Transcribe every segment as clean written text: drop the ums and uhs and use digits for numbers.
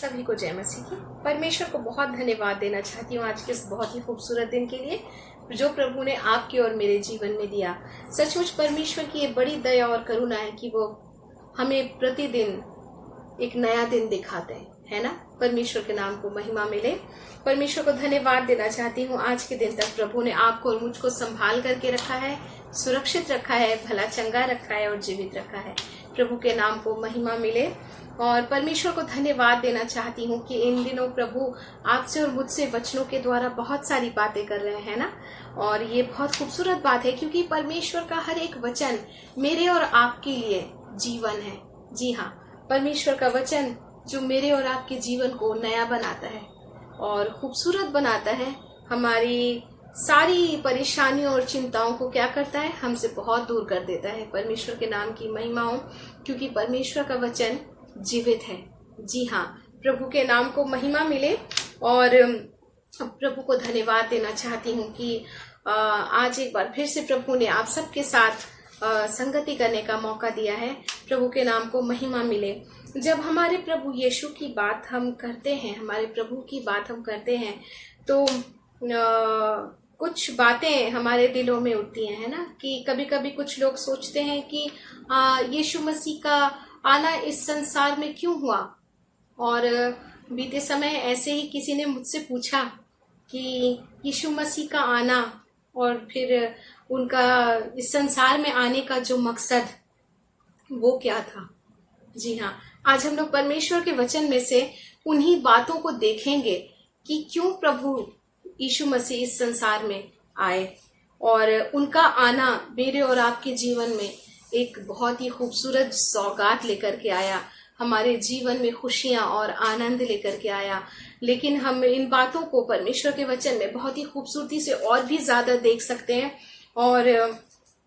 सभी को जय मसीह की। परमेश्वर को बहुत धन्यवाद देना चाहती हूँ आज के इस बहुत ही खूबसूरत दिन के लिए जो प्रभु ने आपके और मेरे जीवन में दिया। सचमुच परमेश्वर की ये बड़ी दया और करुणा है कि वो हमें प्रतिदिन एक नया दिन दिखाते हैं, है ना। परमेश्वर के नाम को महिमा मिले। परमेश्वर को धन्यवाद देना चाहती हूँ आज के दिन तक प्रभु ने आपको और मुझको संभाल करके रखा है, सुरक्षित रखा है, भला चंगा रखा है और जीवित रखा है। प्रभु के नाम को महिमा मिले। और परमेश्वर को धन्यवाद देना चाहती हूँ कि इन दिनों प्रभु आपसे और मुझसे वचनों के द्वारा बहुत सारी बातें कर रहे हैं ना। और ये बहुत खूबसूरत बात है क्योंकि परमेश्वर का हर एक वचन मेरे और आपके लिए जीवन है। जी हाँ, परमेश्वर का वचन जो मेरे और आपके जीवन को नया बनाता है और खूबसूरत बनाता है, हमारी सारी परेशानियों और चिंताओं को क्या करता है, हमसे बहुत दूर कर देता है। परमेश्वर के नाम की महिमा हो क्योंकि परमेश्वर का वचन जीवित है। जी हाँ, प्रभु के नाम को महिमा मिले। और प्रभु को धन्यवाद देना चाहती हूँ कि आज एक बार फिर से प्रभु ने आप सबके साथ संगति करने का मौका दिया है। प्रभु के नाम को महिमा मिले। जब हमारे प्रभु यीशु की बात हम करते हैं, हमारे प्रभु की बात हम करते हैं तो कुछ बातें हमारे दिलों में उठती हैं, है ना। कि कभी कभी कुछ लोग सोचते हैं कि यीशु मसीह का आना इस संसार में क्यों हुआ। और बीते समय ऐसे ही किसी ने मुझसे पूछा कि यीशु मसीह का आना और फिर उनका इस संसार में आने का जो मकसद वो क्या था। जी हाँ, आज हम लोग परमेश्वर के वचन में से उन्हीं बातों को देखेंगे कि क्यों प्रभु यीशु मसीह इस संसार में आए और उनका आना मेरे और आपके जीवन में एक बहुत ही खूबसूरत सौगात लेकर के आया, हमारे जीवन में खुशियां और आनंद लेकर के आया। लेकिन हम इन बातों को परमेश्वर के वचन में बहुत ही खूबसूरती से और भी ज्यादा देख सकते हैं और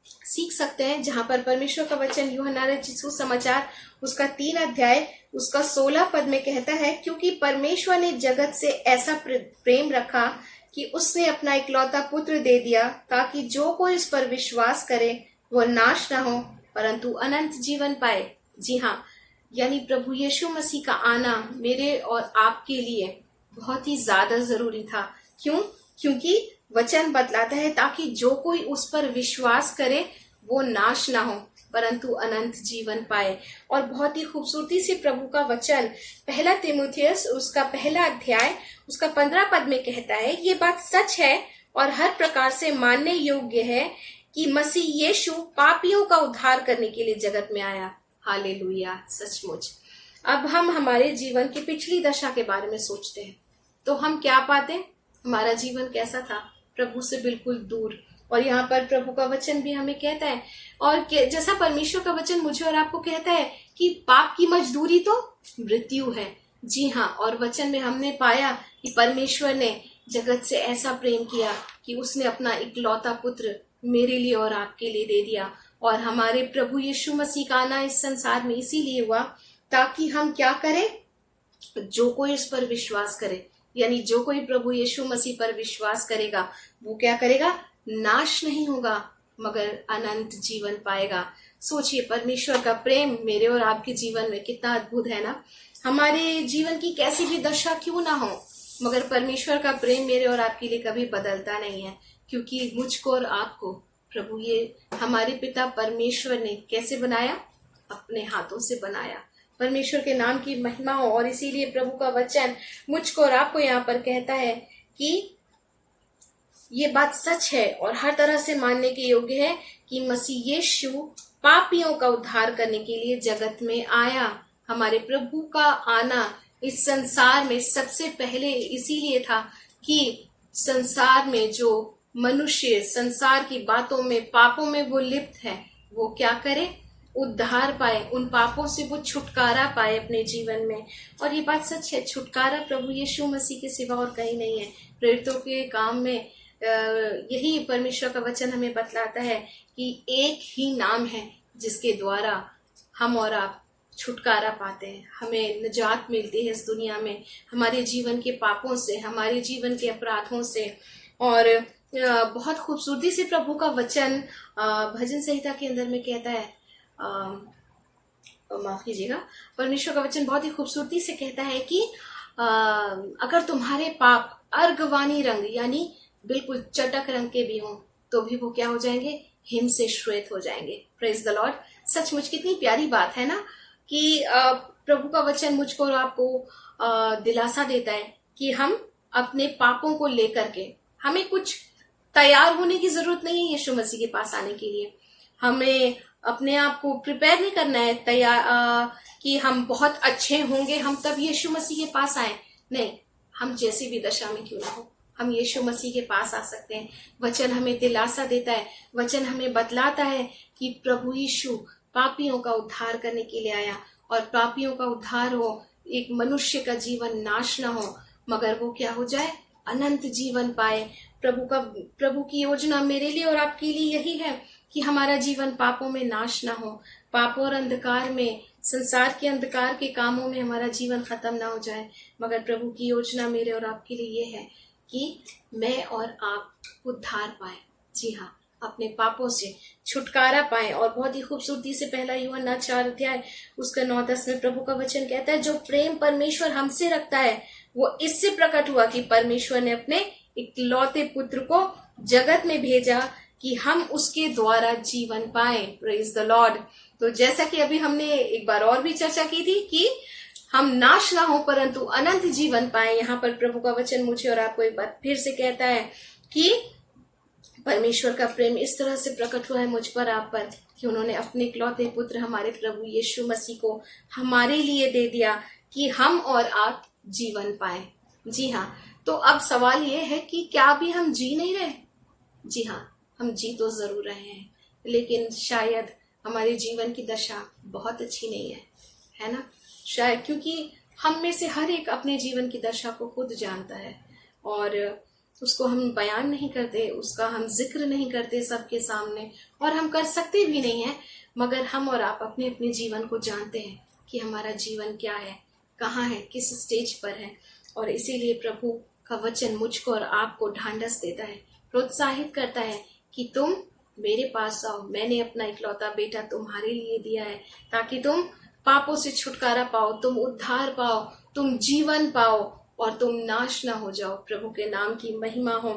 सीख सकते हैं। जहां पर परमेश्वर का वचन यूहन्ना रचित सुसमाचार उसका 3 अध्याय उसका 16 पद में कहता है, क्योंकि परमेश्वर ने जगत से ऐसा प्रेम रखा कि उसने अपना इकलौता पुत्र दे दिया ताकि जो कोई इस पर विश्वास करे वो नाश ना हो परंतु अनंत जीवन पाए। जी हाँ, यानी प्रभु यीशु मसीह का आना मेरे और आपके लिए बहुत ही ज्यादा जरूरी था। क्यों? क्योंकि वचन बतलाता है ताकि जो कोई उस पर विश्वास करे वो नाश ना हो परंतु अनंत जीवन पाए। और बहुत ही खूबसूरती से प्रभु का वचन 1 तीमुथियुस उसका 1 अध्याय उसका 15 पद में कहता है, ये बात सच है और हर प्रकार से मानने योग्य है कि मसीह यीशु पापियों का उद्धार करने के लिए जगत में आया। हालेलुया, सचमुच। अब हम हमारे जीवन की पिछली दशा के बारे में सोचते हैं तो हम क्या पाते हैं, हमारा जीवन कैसा था, प्रभु से बिल्कुल दूर। और यहाँ पर प्रभु का वचन भी हमें कहता है और जैसा परमेश्वर का वचन मुझे और आपको कहता है कि पाप की मजदूरी तो मृत्यु है। जी हाँ, और वचन में हमने पाया कि परमेश्वर ने जगत से ऐसा प्रेम किया कि उसने अपना इकलौता पुत्र मेरे लिए और आपके लिए दे दिया। और हमारे प्रभु यीशु मसीह का आना इस संसार में इसीलिए हुआ ताकि हम क्या करें, जो कोई इस पर विश्वास करे, यानी जो कोई प्रभु यीशु मसीह पर विश्वास करेगा वो क्या करेगा, नाश नहीं होगा मगर अनंत जीवन पाएगा। सोचिए परमेश्वर का प्रेम मेरे और आपके जीवन में कितना अद्भुत है ना। हमारे जीवन की कैसी भी दशा क्यों ना हो मगर परमेश्वर का प्रेम मेरे और आपके लिए कभी बदलता नहीं है। क्योंकि मुझको और आपको प्रभु ये हमारे पिता परमेश्वर ने कैसे बनाया, अपने हाथों से बनाया। परमेश्वर के नाम की महिमा हो। और इसीलिए प्रभु का वचन मुझको और आपको यहाँ पर कहता है कि ये बात सच है और हर तरह से मानने के योग्य है कि मसीह यीशु पापियों का उद्धार करने के लिए जगत में आया। हमारे प्रभु का आना इस संसार में सबसे पहले इसीलिए था कि संसार में जो मनुष्य संसार की बातों में पापों में वो लिप्त है वो क्या करे, उद्धार पाए, उन पापों से वो छुटकारा पाए अपने जीवन में। और ये बात सच है, छुटकारा प्रभु यीशु मसीह के सिवा और कहीं नहीं है। प्रेरितों के काम में यही परमेश्वर का वचन हमें बतलाता है कि एक ही नाम है जिसके द्वारा हम और आप छुटकारा पाते हैं, हमें निजात मिलती है इस दुनिया में, हमारे जीवन के पापों से, हमारे जीवन के अपराधों से। और बहुत खूबसूरती से प्रभु का वचन भजन संहिता के अंदर में कहता है माफ कीजिएगा, परमेश्वर का वचन बहुत ही खूबसूरती से कहता है कि अगर तुम्हारे पाप अर्गवानी रंग यानी बिल्कुल चटक रंग के भी हों तो भी वो क्या हो जाएंगे, हिम से श्वेत हो जाएंगे। Praise the Lord. सचमुच कितनी प्यारी बात है ना कि प्रभु का वचन मुझको और आपको दिलासा देता है कि हम अपने पापों को लेकर के, हमें कुछ तैयार होने की जरूरत नहीं है यीशु मसीह के पास आने के लिए। हमें अपने आप को प्रिपेयर नहीं करना है तैयार कि हम बहुत अच्छे होंगे हम तब यीशु मसीह के पास आए। नहीं, हम जैसी भी दशा में क्यों ना हो, हम यीशु मसीह के पास आ सकते हैं। वचन हमें दिलासा देता है, वचन हमें बतलाता है कि प्रभु यीशु पापियों का उद्धार करने के लिए आया, और पापियों का उद्धार हो, एक मनुष्य का जीवन नाश ना हो मगर वो क्या हो जाए, अनंत जीवन पाए। प्रभु की योजना मेरे लिए और आपके लिए यही है कि हमारा जीवन पापों में नाश ना हो, पापों और अंधकार में, संसार के अंधकार के कामों में हमारा जीवन खत्म ना हो जाए, मगर प्रभु की योजना मेरे और आपके लिए ये है कि मैं और आप उद्धार पाए। जी हाँ, अपने पापों से छुटकारा पाए। और बहुत ही खूबसूरती से पहला यूहन्ना 4 अध्याय उसका 9-10 में प्रभु का वचन कहता है, जो प्रेम परमेश्वर हमसे रखता है वो इससे प्रकट हुआ कि परमेश्वर ने अपने इकलौते पुत्र को जगत में भेजा कि हम उसके द्वारा जीवन पाए। Praise the Lord. तो जैसा कि अभी हमने एक बार और भी चर्चा की थी कि हम नाश ना हो परंतु अनंत जीवन पाए, यहाँ पर प्रभु का वचन मुझे और आपको एक बार फिर से कहता है कि परमेश्वर का प्रेम इस तरह से प्रकट हुआ है मुझ पर, आप पर, कि उन्होंने अपने इकलौते पुत्र हमारे प्रभु यीशु मसीह को हमारे लिए दे दिया कि हम और आप जीवन पाए। जी हाँ, तो अब सवाल ये है कि क्या अभी हम जी नहीं रहे? जी हाँ, हम जी तो जरूर रहे हैं, लेकिन शायद हमारे जीवन की दशा बहुत अच्छी नहीं है ना? शायद क्योंकि हम में से हर एक अपने जीवन की दशा को खुद जानता है और उसको हम बयान नहीं करते, उसका हम जिक्र नहीं करते सबके सामने, और हम कर सकते भी नहीं है, मगर हम और आप अपने अपने जीवन को जानते हैं कि हमारा जीवन क्या है, कहाँ है, किस स्टेज पर है। और इसीलिए प्रभु का वचन मुझको और आपको ढांढस देता है, प्रोत्साहित करता है कि तुम मेरे पास आओ, मैंने अपना इकलौता बेटा तुम्हारे लिए दिया है ताकि तुम पापों से छुटकारा पाओ, तुम उद्धार पाओ, तुम जीवन पाओ और तुम नाश ना हो जाओ। प्रभु के नाम की महिमा हो।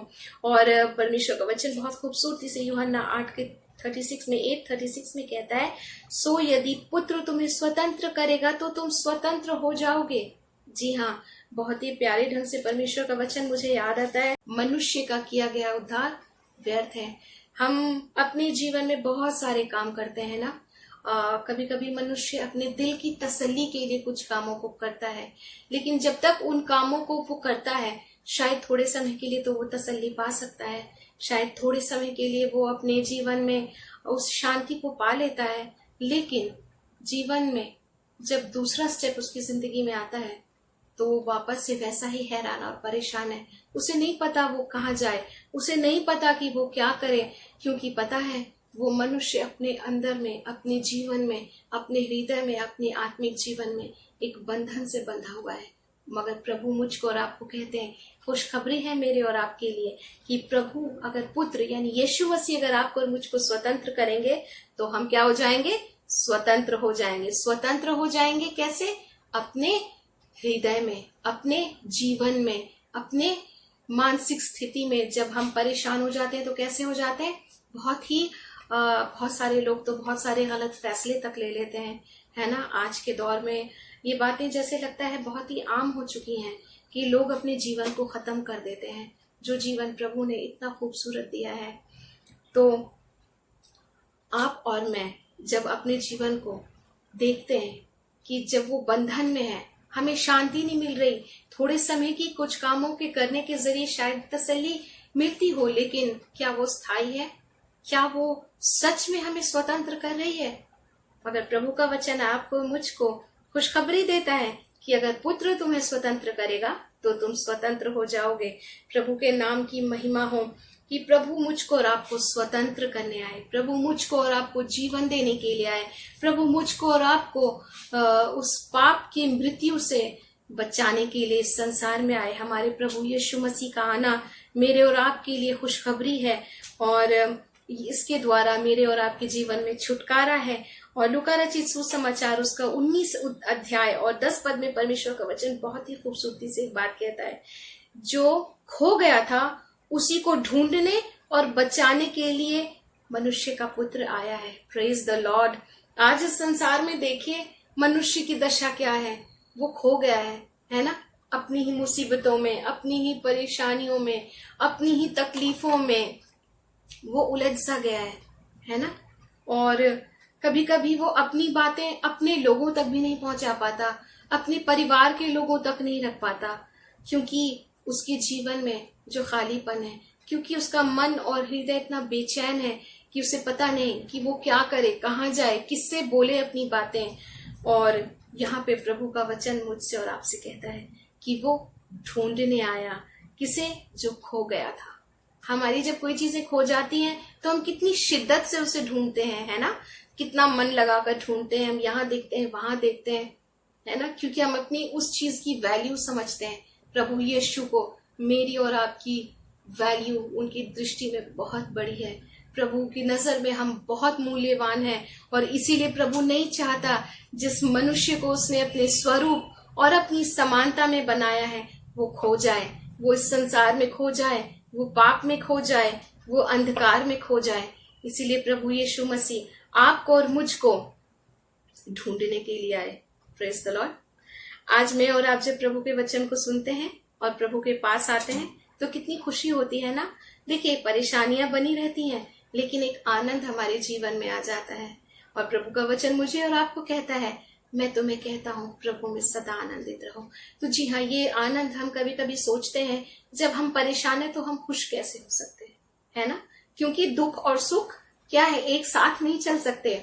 और परमेश्वर का वचन बहुत खूबसूरती से यूहन्ना 8:36 में 8:36 में कहता है, सो यदि पुत्र तुम्हें स्वतंत्र करेगा तो तुम स्वतंत्र हो जाओगे। जी हाँ, बहुत ही प्यारे ढंग से परमेश्वर का वचन मुझे याद आता है, मनुष्य का किया गया उद्धार व्यर्थ है। हम अपने जीवन में बहुत सारे काम करते हैं ना, कभी कभी मनुष्य अपने दिल की तसल्ली के लिए कुछ कामों को करता है, लेकिन जब तक उन कामों को वो करता है शायद थोड़े समय के लिए तो वो तसल्ली पा सकता है, शायद थोड़े समय के लिए वो अपने जीवन में उस शांति को पा लेता है, लेकिन जीवन में जब दूसरा स्टेप उसकी जिंदगी में आता है तो वो वापस से वैसा ही हैरान और परेशान है। उसे नहीं पता वो कहाँ जाए, उसे नहीं पता कि वो क्या करे, क्योंकि पता है वो मनुष्य अपने अंदर में, अपने जीवन में, अपने हृदय में, अपने आत्मिक जीवन में एक बंधन से बंधा हुआ है। मगर प्रभु मुझको और आपको कहते हैं, खुशखबरी है मेरे और आपके लिए कि प्रभु अगर पुत्र यानी यीशु मसीह अगर आपको और मुझको स्वतंत्र करेंगे तो हम क्या हो जाएंगे, स्वतंत्र हो जाएंगे। स्वतंत्र हो जाएंगे कैसे? अपने हृदय में, अपने जीवन में, अपने मानसिक स्थिति में। जब हम परेशान हो जाते हैं तो कैसे हो जाते हैं, बहुत सारे लोग तो बहुत सारे गलत फैसले तक ले लेते हैं, है ना। आज के दौर में ये बातें जैसे लगता है बहुत ही आम हो चुकी हैं कि लोग अपने जीवन को खत्म कर देते हैं, जो जीवन प्रभु ने इतना खूबसूरत दिया है। तो आप और मैं जब अपने जीवन को देखते हैं कि जब वो बंधन में है, हमें शांति नहीं मिल रही, थोड़े समय की कुछ कामों के करने के जरिए शायद तसल्ली मिलती हो, लेकिन क्या वो स्थायी है? क्या वो सच में हमें स्वतंत्र कर रही है? अगर प्रभु का वचन आपको मुझको खुशखबरी देता है कि अगर पुत्र तुम्हें स्वतंत्र करेगा तो तुम स्वतंत्र हो जाओगे। प्रभु के नाम की महिमा हो कि प्रभु मुझको और आपको स्वतंत्र करने आए, प्रभु मुझको और आपको जीवन देने के लिए आए, प्रभु मुझको और आपको उस पाप की मृत्यु से बचाने के लिए संसार में आए। हमारे प्रभु यीशु मसीह का आना मेरे और आपके लिए खुशखबरी है और इसके द्वारा मेरे और आपके जीवन में छुटकारा है और लूका रचित सुसमाचार उसका 19 अध्याय और 10 पद में परमेश्वर का वचन बहुत ही खूबसूरती से एक बात कहता है, जो खो गया था उसी को ढूंढने और बचाने के लिए मनुष्य का पुत्र आया है। Praise the Lord. आज इस संसार में देखिए मनुष्य की दशा क्या है, वो खो गया है ना, अपनी ही मुसीबतों में, अपनी ही परेशानियों में, अपनी ही तकलीफों में वो उलझ सा गया है ना। और कभी कभी वो अपनी बातें अपने लोगों तक भी नहीं पहुंचा पाता, अपने परिवार के लोगों तक नहीं रख पाता, क्योंकि उसके जीवन में जो खालीपन है, क्योंकि उसका मन और हृदय इतना बेचैन है कि उसे पता नहीं कि वो क्या करे, कहाँ जाए, किससे बोले अपनी बातें। और यहाँ पे प्रभु का वचन मुझसे और आपसे कहता है कि वो ढूंढने आया किसे, जो खो गया था। हमारी जब कोई चीजें खो जाती हैं तो हम कितनी शिद्दत से उसे ढूंढते हैं, है ना, कितना मन लगाकर ढूंढते हैं, हम यहाँ देखते हैं, वहां देखते हैं, है ना, क्योंकि हम अपनी उस चीज की वैल्यू समझते हैं। प्रभु यीशु को मेरी और आपकी वैल्यू उनकी दृष्टि में बहुत बड़ी है। प्रभु की नजर में हम बहुत मूल्यवान हैं, और इसीलिए प्रभु नहीं चाहता जिस मनुष्य को उसने अपने स्वरूप और अपनी समानता में बनाया है वो खो जाए, वो इस संसार में खो जाए, वो पाप में खो जाए, वो अंधकार में खो जाए। इसीलिए प्रभु यीशु मसीह आपको और मुझको ढूंढने के लिए आए। Praise the Lord. आज मैं और आप जब प्रभु के वचन को सुनते हैं और प्रभु के पास आते हैं तो कितनी खुशी होती है ना। देखिए परेशानियां बनी रहती हैं, लेकिन एक आनंद हमारे जीवन में आ जाता है। और प्रभु का वचन मुझे और आपको कहता है, मैं तुम्हें कहता हूँ प्रभु में सदा आनंदित रहो। तो जी हाँ, ये आनंद हम कभी कभी सोचते हैं जब हम परेशान है तो हम खुश कैसे हो सकते हैं, है ना, क्योंकि दुख और सुख क्या है, एक साथ नहीं चल सकते।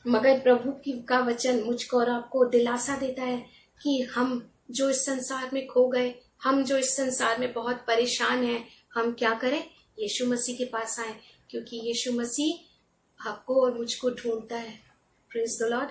मगर प्रभु का वचन मुझको और आपको दिलासा देता है कि हम जो इस संसार में खो गए, हम जो इस संसार में बहुत परेशान हैं, हम क्या करें, यीशु मसीह के पास आए, क्योंकि यीशु मसीह आपको और मुझको ढूंढता है। Praise the Lord.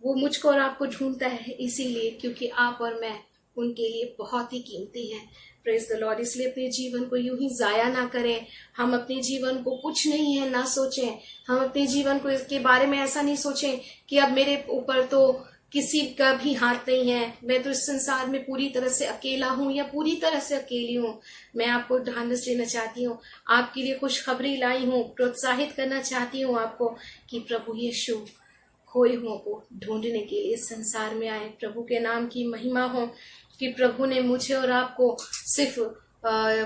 वो मुझको और आपको ढूंढता है इसीलिए क्योंकि आप और मैं उनके लिए बहुत ही कीमती हैं। Praise the Lord. इसलिए अपने जीवन को यूं ही जाया ना करें। हम अपने जीवन को कुछ नहीं है ना सोचें। हम अपने जीवन को इसके बारे में ऐसा नहीं सोचें कि अब मेरे ऊपर तो किसी का भी हाथ नहीं है, मैं तो इस संसार में पूरी तरह से अकेला हूँ या पूरी तरह से अकेली हूँ। मैं आपको ढांढस देना चाहती हूँ, आपके लिए खुशखबरी लाई हूँ, प्रोत्साहित करना चाहती हूँ आपको कि प्रभु यीशु खोए हुओं को ढूंढने के लिए संसार में आए। प्रभु के नाम की महिमा हो कि प्रभु ने मुझे और आपको सिर्फ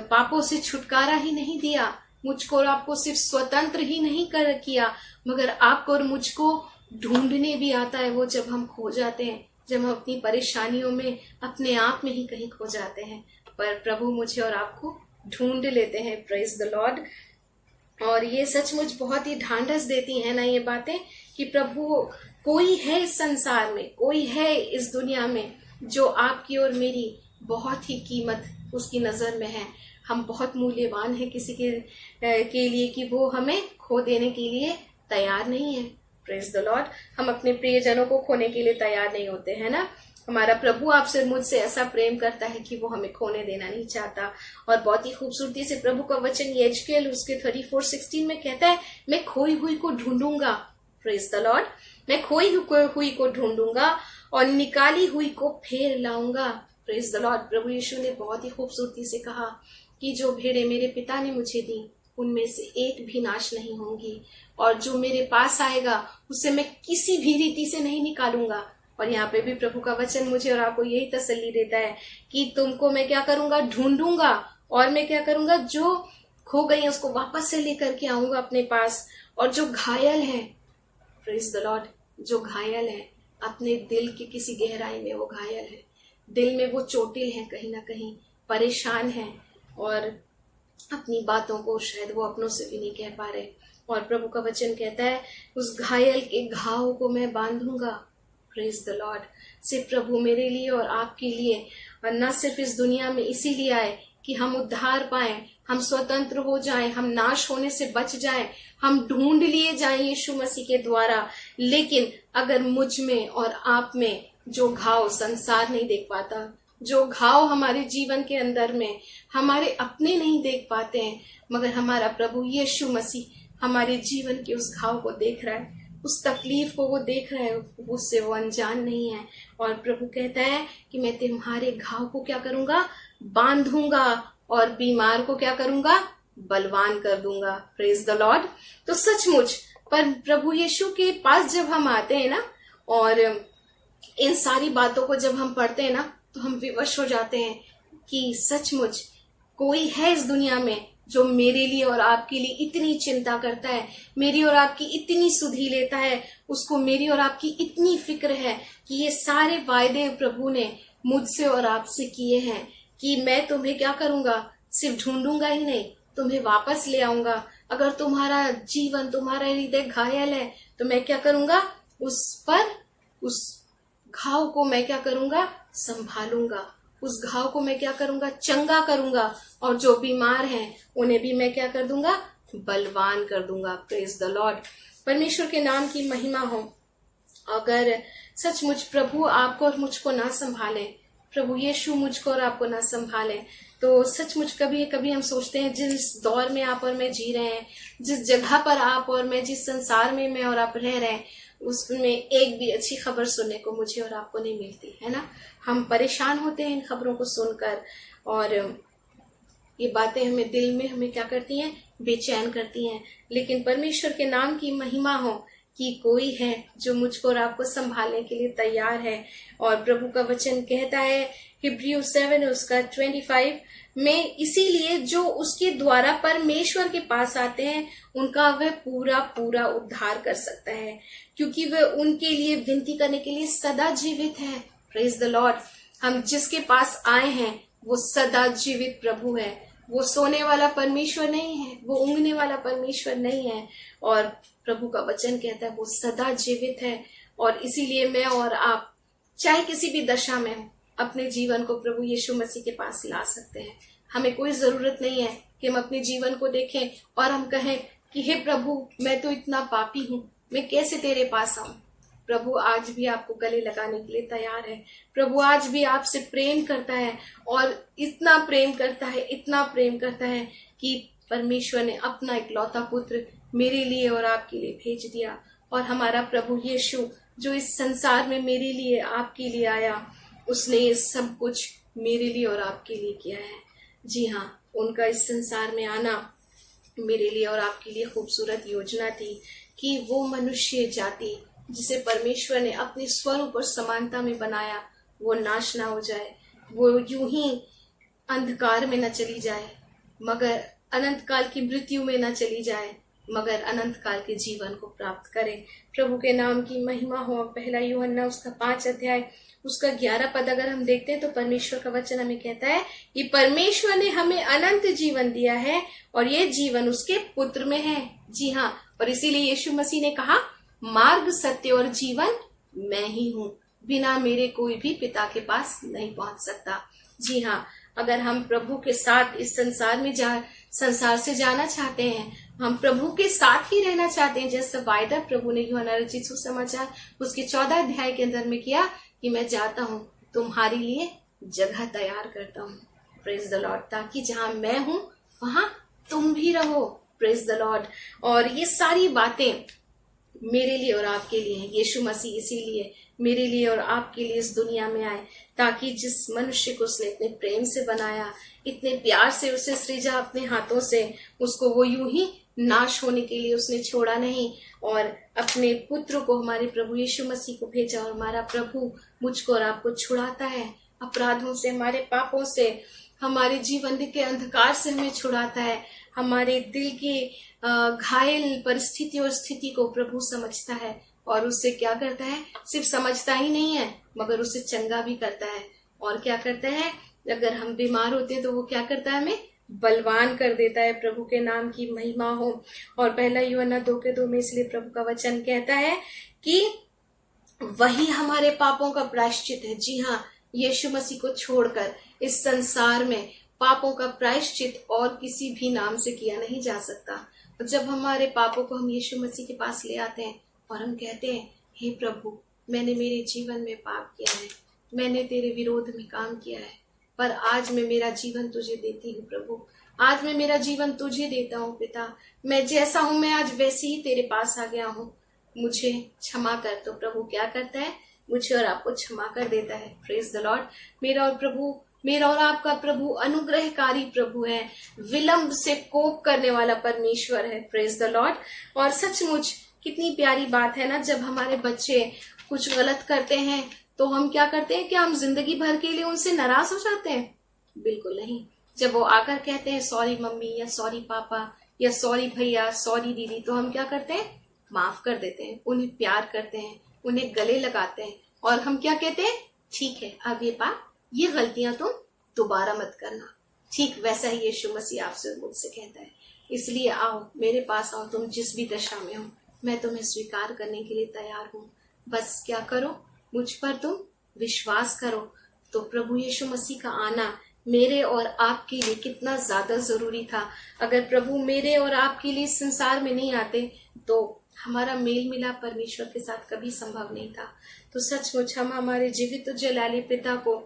पापों से छुटकारा ही नहीं दिया, मुझको और आपको सिर्फ स्वतंत्र ही नहीं कर किया, मगर आपको और मुझको ढूंढने भी आता है। वो जब हम खो जाते हैं, जब हम अपनी परेशानियों में अपने आप में ही कहीं खो जाते हैं, पर प्रभु मुझे और आपको ढूंढ लेते हैं। Praise the Lord. और ये सचमुच बहुत ही ढांढस देती है ना ये बातें कि प्रभु कोई है इस संसार में, कोई है इस दुनिया में जो आपकी और मेरी बहुत ही कीमत उसकी नजर में है। हम बहुत मूल्यवान हैं किसी के लिए कि वो हमें खो देने के लिए तैयार नहीं है। Praise the Lord. हम अपने प्रियजनों को खोने के लिए तैयार नहीं होते हैं ना। हमारा प्रभु आपसे मुझसे ऐसा प्रेम करता है कि वो हमें खोने देना नहीं चाहता। और बहुत ही खूबसूरती से प्रभु का वचन यहेजकेल उसके 34:16 में कहता है, मैं खोई हुई को ढूंढूंगा। Praise the Lord. मैं खोई हुई को ढूंढूंगा और निकाली हुई को फेर लाऊंगा। Praise the Lord. प्रभु यीशु ने बहुत ही खूबसूरती से कहा कि जो भेड़े मेरे पिता ने मुझे दी उनमें से एक भी नाश नहीं होंगी, और जो मेरे पास आएगा उसे मैं किसी भी रीति से नहीं निकालूंगा। और यहाँ पे भी प्रभु का वचन मुझे और आपको यही तसल्ली देता है कि तुमको मैं क्या करूंगा, ढूंढूंगा, और मैं क्या करूंगा, जो खो गई है उसको वापस से लेकर के आऊंगा अपने पास। और जो घायल है, प्रेज द लॉर्ड, जो घायल है अपने दिल की किसी गहराई में, वो घायल है, दिल में वो चोटिल है, कहीं ना कहीं परेशान है और अपनी बातों को शायद वो अपनों से भी नहीं कह पा रहे। और प्रभु का वचन कहता है, उस घायल के घाव को मैं बांधूंगा। Praise the Lord. सिर्फ प्रभु मेरे लिए और आपके लिए, और न सिर्फ इस दुनिया में इसीलिए आए कि हम उद्धार पाएं, हम स्वतंत्र हो जाएं, हम नाश होने से बच जाएं, हम ढूंढ लिए जाएं यीशु मसीह के द्वारा। लेकिन अगर मुझ में और आप में जो घाव संसार नहीं देख पाता, जो घाव हमारे जीवन के अंदर में हमारे अपने नहीं देख पाते हैं, मगर हमारा प्रभु यीशु मसीह हमारे जीवन के उस घाव को देख रहा है, उस तकलीफ को वो देख रहा है, उससे वो अनजान नहीं है। और प्रभु कहता है कि मैं तुम्हारे घाव को क्या करूंगा, बांधूंगा, और बीमार को क्या करूंगा, बलवान कर दूंगा। Praise the Lord. तो सचमुच पर प्रभु यीशु के पास जब हम आते हैं ना, और इन सारी बातों को जब हम पढ़ते हैं ना, तो हम विवश हो जाते हैं कि सचमुच कोई है इस दुनिया में जो मेरे लिए और आपके लिए इतनी चिंता करता है, मेरी और आपकी इतनी सुधि लेता है, उसको मेरी और आपकी इतनी फिक्र है कि ये सारे वायदे प्रभु ने मुझसे और आपसे किए हैं कि मैं तुम्हें क्या करूंगा, सिर्फ ढूंढूंगा ही नहीं, तुम्हें वापस ले आऊंगा। अगर तुम्हारा जीवन, तुम्हारा हृदय घायल है तो मैं क्या करूंगा, उस घाव को मैं क्या करूंगा, संभालूंगा। उस घाव को मैं क्या करूंगा, चंगा करूंगा। और जो बीमार हैं उन्हें भी मैं क्या कर दूंगा, बलवान कर दूंगा। Praise the Lord. परमेश्वर के नाम की महिमा हो। अगर सचमुच प्रभु आपको और मुझको ना संभाले, प्रभु यीशु मुझको और आपको ना संभाले, तो सचमुच कभी कभी हम सोचते हैं जिस दौर में आप और मैं जी रहे हैं, जिस जगह पर आप और मैं, जिस संसार में मैं और आप रह रहे हैं, उसमें एक भी अच्छी खबर सुनने को मुझे और आपको नहीं मिलती है ना। हम परेशान होते हैं इन खबरों को सुनकर, और ये बातें हमें दिल में हमें क्या करती हैं, बेचैन करती हैं। लेकिन परमेश्वर के नाम की महिमा हो कि कोई है जो मुझको और आपको संभालने के लिए तैयार है। और प्रभु का वचन कहता है हिब्रू 7 उसका 25 में, इसीलिए जो उसके द्वारा परमेश्वर के पास आते हैं उनका वह पूरा पूरा उद्धार कर सकता है, क्योंकि वह उनके लिए विनती करने के लिए सदा जीवित है। Praise the Lord. हम जिसके पास आए हैं वो सदा जीवित प्रभु है। वो सोने वाला परमेश्वर नहीं है, वो ऊँघने वाला परमेश्वर नहीं है। और प्रभु का वचन कहता है वो सदा जीवित है। और इसीलिए मैं और आप चाहे किसी भी दशा में हो, अपने जीवन को प्रभु यीशु मसीह के पास ला सकते हैं। हमें कोई जरूरत नहीं है कि हम अपने जीवन को देखें और हम कहें कि हे प्रभु, मैं तो इतना पापी हूँ, मैं कैसे तेरे पास आऊं। प्रभु आज भी आपको गले लगाने के लिए तैयार है। प्रभु आज भी आपसे प्रेम करता है, और इतना प्रेम करता है, इतना प्रेम करता है कि परमेश्वर ने अपना इकलौता पुत्र मेरे लिए और आपके लिए भेज दिया। और हमारा प्रभु यीशु जो इस संसार में मेरे लिए, आपके लिए आया, उसने ये सब कुछ मेरे लिए और आपके लिए किया है। जी हाँ, उनका इस संसार में आना मेरे लिए और आपके लिए खूबसूरत योजना थी कि वो मनुष्य जाति जिसे परमेश्वर ने अपने स्वरूप और समानता में बनाया, वो नाश ना हो जाए, वो यूं ही अंधकार में न चली जाए, मगर अनंत काल की मृत्यु में न चली जाए, मगर अनंत काल के जीवन को प्राप्त करे। प्रभु के नाम की महिमा हो। पहला यूहन्ना उसका 5 अध्याय उसका 11 पद अगर हम देखते हैं तो परमेश्वर का वचन हमें कहता है कि परमेश्वर ने हमें अनंत जीवन दिया है और ये जीवन उसके पुत्र में है। जी हाँ, और इसीलिए यीशु मसीह ने कहा, मार्ग, सत्य और जीवन मैं ही हूँ, बिना मेरे कोई भी पिता के पास नहीं पहुंच सकता। जी हाँ, अगर हम प्रभु के साथ इस संसार से जाना चाहते हैं, हम प्रभु के साथ ही रहना चाहते हैं, जैसे वायदा प्रभु ने यूहन्ना रचित सुसमाचार उसके 14 अध्याय के अंदर में किया कि मैं जाता हूँ तुम्हारे लिए जगह तैयार करता हूँ। Praise the Lord. ताकि जहाँ मैं हूँ वहां तुम भी रहो। Praise the Lord. और ये सारी बातें मेरे लिए और आपके लिए है। यीशु मसीह इसीलिए मेरे लिए और आपके लिए इस दुनिया में आए, ताकि जिस मनुष्य को उसने इतने प्रेम से बनाया, इतने प्यार से उसे सृजा अपने हाथों से, उसको वो यूं ही नाश होने के लिए उसने छोड़ा नहीं, और अपने पुत्र को, हमारे प्रभु यीशु मसीह को भेजा। और हमारा प्रभु मुझको और आपको छुड़ाता है अपराधों से, हमारे पापों से, हमारे जीवन के अंधकार से हमें छुड़ाता है। हमारे दिल की घायल परिस्थिति और स्थिति को प्रभु समझता है और उससे क्या करता है, सिर्फ समझता ही नहीं है मगर उससे चंगा भी करता है। और क्या करता है, अगर हम बीमार होते हैं तो वो क्या करता है, हमें बलवान कर देता है। प्रभु के नाम की महिमा हो। और पहला यूहन्ना 2:2 में इसलिए प्रभु का वचन कहता है कि वही हमारे पापों का प्रायश्चित है। जी हाँ, यीशु मसीह को छोड़कर इस संसार में पापों का प्रायश्चित और किसी भी नाम से किया नहीं जा सकता। और जब हमारे पापों को हम यीशु मसीह के पास ले आते हैं और हम कहते हैं, हे प्रभु, मैंने मेरे जीवन में पाप किया है, मैंने तेरे विरोध में काम किया है, पर आज मैं मेरा जीवन तुझे देती हूँ प्रभु, आज मैं मेरा जीवन तुझे देता हूँ पिता, मैं जैसा हूँ मैं आज वैसे ही तेरे पास आ गया हूँ। मुझे क्षमा कर, तो प्रभु क्या करता है, मुझे और आपको क्षमा कर देता है। Praise the Lord. मेरा और आपका प्रभु अनुग्रहकारी प्रभु है, विलंब से कोप करने वाला परमेश्वर है। Praise the Lord. और सचमुच कितनी प्यारी बात है ना, जब हमारे बच्चे कुछ गलत करते हैं तो हम क्या करते हैं, क्या हम जिंदगी भर के लिए उनसे नाराज हो जाते हैं? बिल्कुल नहीं। जब वो आकर कहते हैं सॉरी मम्मी या सॉरी पापा या सॉरी भैया, सॉरी दीदी, तो हम क्या करते हैं, माफ कर देते हैं, उन्हें प्यार करते हैं, उन्हें गले लगाते हैं और हम क्या कहते हैं, ठीक है अब ये गलतियां तुम दोबारा मत करना। ठीक वैसा ही यीशु मसीह आपसे मुझसे कहता है। इसलिए आओ मेरे पास आओ, तुम जिस भी दशा में हो मैं तुम्हें स्वीकार करने के लिए तैयार हूँ। बस क्या करो, मुझ पर तुम विश्वास करो। तो प्रभु यीशु मसीह का आना मेरे और आपके लिए कितना ज्यादा जरूरी था। अगर प्रभु मेरे और आपके लिए संसार में नहीं आते तो हमारा मेल मिलाप परमेश्वर के साथ कभी संभव नहीं था। तो सचमुच हम हमारे जीवित जलाली पिता को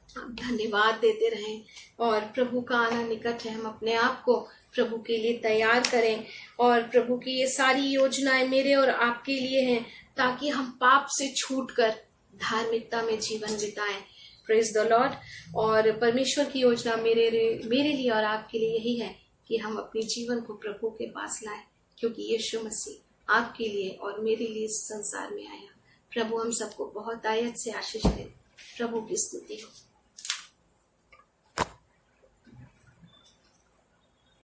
धन्यवाद देते रहें और प्रभु का आना निकट है। हम अपने आप को प्रभु के लिए तैयार करें और प्रभु की ये सारी योजनाएं मेरे और आपके लिए हैं, ताकि हम पाप से छूटकर धार्मिकता में जीवन बिताएं। Praise the Lord. और परमेश्वर की योजना मेरे लिए और आपके लिए यही है कि हम अपने जीवन को प्रभु के पास लाएं, क्योंकि यीशु मसीह आपके लिए और मेरे लिए इस संसार में आया। प्रभु हम सबको बहुत आयत से आशीष दे। प्रभु की स्तुति हो।